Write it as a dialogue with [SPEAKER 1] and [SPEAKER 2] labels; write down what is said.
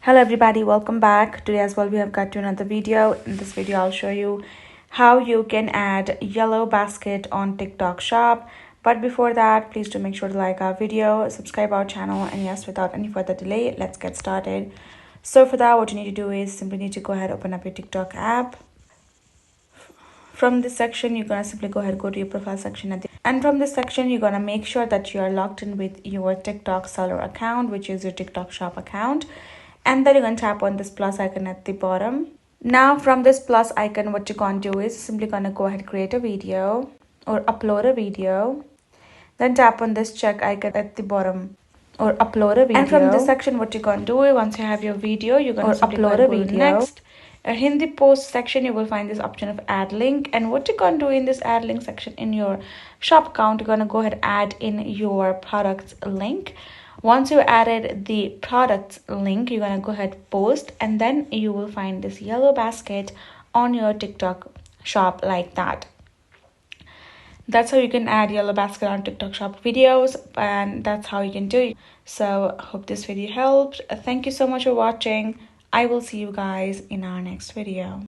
[SPEAKER 1] Hello everybody, welcome back. Today as well we have got to another video. In this video I'll show you how you can add yellow basket on TikTok shop. But before that, please do make sure to like our video, subscribe our channel, and yes, without any further delay, let's get started. So for that, what you need to do is simply need to go ahead, open up your TikTok app. From this section, you're gonna simply go ahead, go to your profile section and from this section you're gonna make sure that you are logged in with your TikTok seller account, which is your TikTok shop account. And then you're going to tap on this plus icon at the bottom. Now from this plus icon, what you're going to do is simply going to go ahead, create a video or upload a video. Then tap on this check icon at the bottom or upload a video. And from this section, what you're going to do is once you have your video, you're going to upload a video. Next, in the post section, you will find this option of add link. And what you're going to do in this add link section in your shop account, you're going to go ahead, add in your products link. Once you added the products link, you're going to go ahead, post, and then you will find this yellow basket on your TikTok shop like that. That's how you can add yellow basket on TikTok shop videos, and that's how you can do it. So hope this video helped. Thank you so much for watching. I will see you guys in our next video.